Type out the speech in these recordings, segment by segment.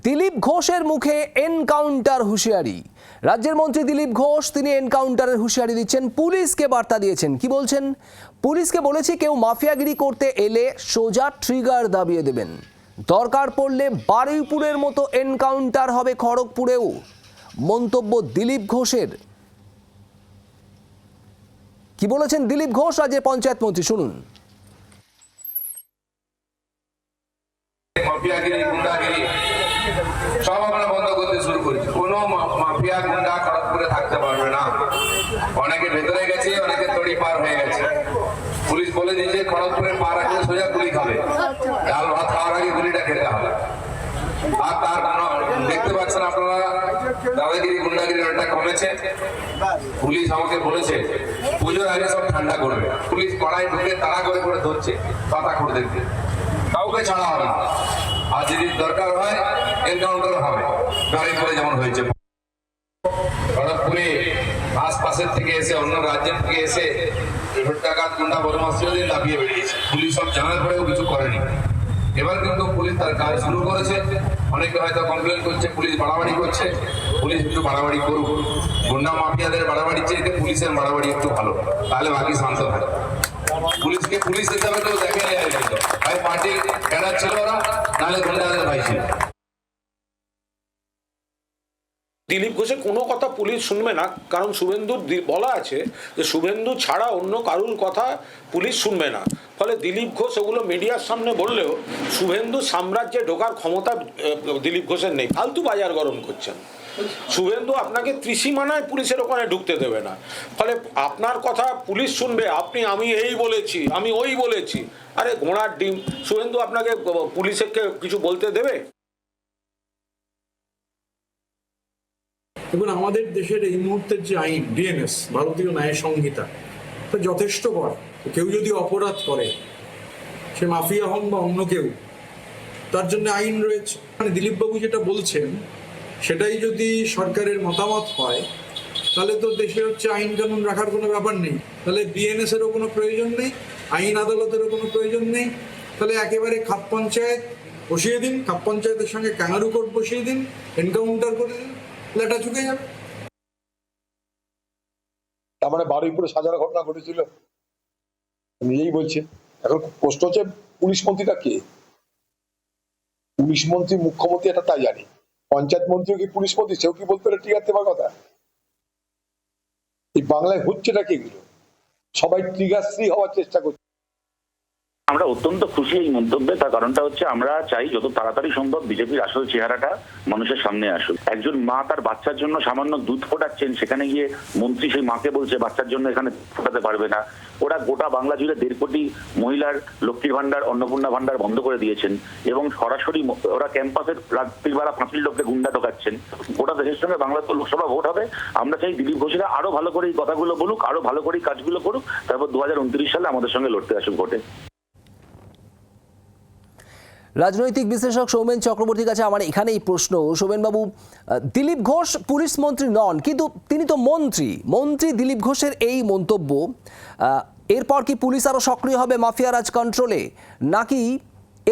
দিলীপ ঘোষের মুখে এনকাউন্টার হুঁশিয়ারি। রাজ্যের মন্ত্রী দিলীপ ঘোষ তিনি এনকাউন্টারের হুঁশিয়ারি দিচ্ছেন, পুলিশকে বার্তা দিয়েছেন। কি বলছেন? পুলিশকে বলেছি কেউ মাফিয়াগিরি করতে এলে সোজা ট্রিগার দাবিয়ে দেবেন, দরকার পড়লে বারুইপুরের মতো এনকাউন্টার হবে খড়গপুরেও। মন্তব্য দিলীপ ঘোষের। কি বলেছেন দিলীপ ঘোষ রাজ্যের পঞ্চায়েত মন্ত্রী, শুনুন। মাফিয়াগিরি গুন্ডাগিরি সব আমরা বন্ধ করতে শুরু করেছি। কোনো মাফিয়া গুন্ডা খড়গপুরে থাকতে পারবে না। অনেকে ভেতরে গেছে, অনেকে তড়ি পার হয়ে গেছে। পুলিশ বলে দিয়েছে খড়গপুরে পা রাখলে সোজা গুলি খাবে, ডাল ভাত খাওয়ার আগে গুলিটা খেতে হবে। আর তার দেখতে পাচ্ছেন আপনারা দাদাগিরি গুন্ডাগিরি অনেকটা কমেছে। পুলিশ আমাকে বলেছে পুজোর আগে সব ঠান্ডা করবে। পুলিশ পাড়ায় ঢুকে তাড়া করে করে ধরছে পাতা করে দেখতে, কাউকে ছাড়া হবে না। আর যদি দরকার হয় এনকাউন্টার হবে, বারুইপুরে যেমন হয়েছে। খড়গপুরে আশপাশের থেকে এসে, অন্য রাজ্যের থেকে এসে ডাকাত গুন্ডা বদমাশদের লাফিয়ে বেরিয়েছে। পুলিশ সব জানার পরেও কিছু করেনি। এবার কিন্তু পুলিশ তার কাজ শুরু করেছে। অনেকে হয়তো কমপ্লেন করছে পুলিশ বাড়াবাড়ি করছে। পুলিশ একটু বাড়াবাড়ি করুক। গুন্ডা মাফিয়াদের বাড়াবাড়ির চাইতে পুলিশের বাড়াবাড়ি একটু ভালো, তাহলে বাকি শান্ত থাকে। পুলিশকে পুলিশ হিসাবে কেউ দেখে নেয়, ভাই পার্টি ক্যাডার ছিল ওরা, নাহলে গুন্ডাদের ভাই ছিল। দিলীপ ঘোষের কোনো কথা পুলিশ শুনবে না, কারণ শুভেন্দুর বলা আছে যে শুভেন্দু ছাড়া অন্য কারুর কথা পুলিশ শুনবে না। ফলে দিলীপ ঘোষ ওগুলো মিডিয়ার সামনে বললেও শুভেন্দু সাম্রাজ্যে ঢোকার ক্ষমতা দিলীপ ঘোষের নেই। ফালতু বাজার গরম করছেন। শুভেন্দু আপনাকে ত্রিসীমানায় পুলিশের ওখানে ঢুকতে দেবে না। ফলে আপনার কথা পুলিশ শুনবে, আমি এই বলেছি, আমি ওই বলেছি। আরে ঘোড়ার ডিম, শুভেন্দু আপনাকে পুলিশকে কিছু বলতে দেবে? এবং আমাদের দেশের এই মুহূর্তের যে আইন বিএনএস, ভারতীয় ন্যায় সংহিতা, যথেষ্ট কর। কেউ যদি অপরাধ করে, সে মাফিয়া হন বা অন্য কেউ, তার জন্য আইন রয়েছে। মানে দিলীপবাবু যেটা বলছেন সেটাই যদি সরকারের মতামত হয়, তাহলে তো দেশে হচ্ছে আইন কানুন রাখার কোনো ব্যাপার নেই। তাহলে বিএনএস এরও কোনো প্রয়োজন নেই, আইন আদালতেরও কোনো প্রয়োজন নেই। তাহলে একেবারে খাপ পঞ্চায়েত বসিয়ে দিন, খাপ পঞ্চায়েতের সঙ্গে ক্যাঙ্গারু কোর্ট বসিয়ে দিন, এনকাউন্টার করে দিন, লেটা চুকে যাবে। তার মানে বারুইপুরে সাজার ঘটনা ঘটেছিল, নিজেই বলছে। এখন প্রশ্ন হচ্ছে পুলিশ মন্ত্রীটা কে? পুলিশ মন্ত্রী মুখ্যমন্ত্রী এটা তাই জানি, পঞ্চায়েত মন্ত্রীও কি পুলিশ মন্ত্রী? সেও কি বলতে পারে ট্রিগার দেওয়ার কথা? এই বাংলায় হচ্ছেটা কি এগুলো? সবাই ট্রিগার ফ্রি হওয়ার চেষ্টা করছে। আমরা অত্যন্ত খুশি এই মন্তব্যে। তার কারণটা হচ্ছে আমরা চাই যত তাড়াতাড়ি সম্ভব বিজেপির আসল চেহারাটা মানুষের সামনে আসুক। একজন মা তার বাচ্চার জন্য সামান্য দুধ ফোটাচ্ছেন, সেখানে গিয়ে মন্ত্রী সেই মাকে বলছে বাচ্চার জন্য এখানে ফোটাতে পারবে না। ওরা গোটা বাংলা জুড়ে 1.5 কোটি মহিলার লক্ষ্মীর ভান্ডার, অন্নপূর্ণা ভান্ডার বন্ধ করে দিয়েছেন এবং সরাসরি ওরা ক্যাম্পাসের রাত্রির বেলা 5 লোককে গুন্ডা ঢোকাচ্ছেন। গোটা দেশের সঙ্গে বাংলা তো লোকসভা ভোট হবে। আমরা চাই দিলীপ ঘোষেরা আরো ভালো করে এই কথাগুলো বলুক, আরো ভালো করে কাজগুলো করুক, তারপর 2029 সালে আমাদের সঙ্গে লড়তে আসুক ভোটে। রাজনৈতিক বিশ্লেষক সৌমেন চক্রবর্তীর কাছে আমার এখানেই প্রশ্ন। সৌমেনবাবু, দিলীপ ঘোষ পুলিশ মন্ত্রী নন, কিন্তু তিনি তো মন্ত্রী দিলীপ ঘোষের এই মন্তব্য, এরপর কি পুলিশ আরও সক্রিয় হবে মাফিয়া রাজ কন্ট্রোলে, নাকি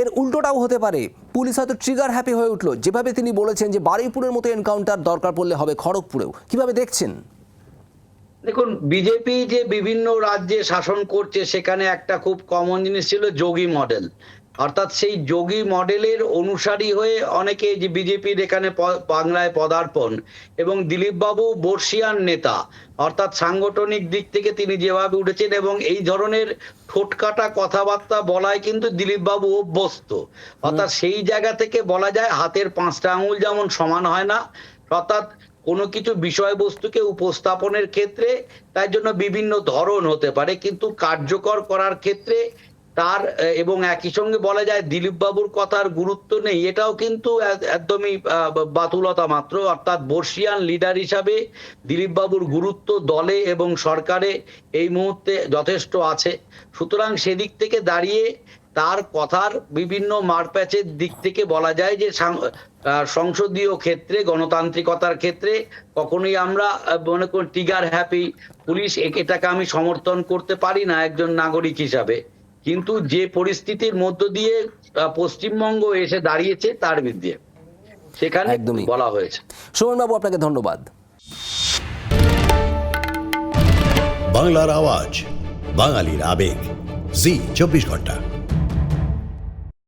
এর উল্টোটাও হতে পারে? পুলিশ হয়তো ট্রিগার হ্যাপি হয়ে উঠলো, যেভাবে তিনি বলেছেন যে বারুইপুরের মতো এনকাউন্টার দরকার পড়লে হবে খড়গপুরেও। কিভাবে দেখছেন? দেখুন, বিজেপি যে বিভিন্ন রাজ্যে শাসন করছে সেখানে একটা খুব কমন জিনিস ছিল যোগী মডেল। অর্থাৎ সেই যোগী মডেলের অনুসারী হয়ে অনেকে যে বিজেপির এখানে বাংলায় পদার্পণ, এবং দিলীপবাবু বর্ষিয়ান নেতা, অর্থাৎ সাংগঠনিক দিক থেকে তিনি যেভাবে উঠেছেন এবং এই ধরনের ঠোঁটকাটা কথাবার্তা বলায় কিন্তু দিলীপবাবু অভ্যস্ত। অর্থাৎ সেই জায়গা থেকে বলা যায় হাতের 5টা আঙুল যেমন সমান হয় না, অর্থাৎ কোনো কিছু বিষয়বস্তুকে উপস্থাপনের ক্ষেত্রে তার জন্য বিভিন্ন ধরন হতে পারে, কিন্তু কার্যকর করার ক্ষেত্রে তার, এবং একই সঙ্গে বলা যায় দিলীপ বাবুর কথার গুরুত্ব নেই, এটাও কিন্তু একদমই বাতুলতা মাত্র। অর্থাৎ বর্ষিয়ান লিডার হিসাবে দিলীপ বাবুর গুরুত্ব দলে এবং সরকারে এই মুহূর্তে যথেষ্ট আছে। সুতরাং সেদিক থেকে দাঁড়িয়ে তার কথার বিভিন্ন মারপ্যাচের দিক থেকে বলা যায় যে সংসদীয় ক্ষেত্রে, গণতান্ত্রিকতার ক্ষেত্রে কখনোই আমরা মনে করি ট্রিগার হ্যাপি পুলিশ, এটাকে আমি সমর্থন করতে পারি না একজন নাগরিক হিসাবে। কিন্তু যে পরিস্থিতির মধ্য দিয়ে পশ্চিমবঙ্গ এসে দাঁড়িয়েছে তার বিরুদ্ধে সেখানে একদমই। বলা হয়েছে। শোভনবাবু আপনাকে ধন্যবাদ। বাংলার আওয়াজ, বাঙালির আবেগ, জি 24 ঘন্টা।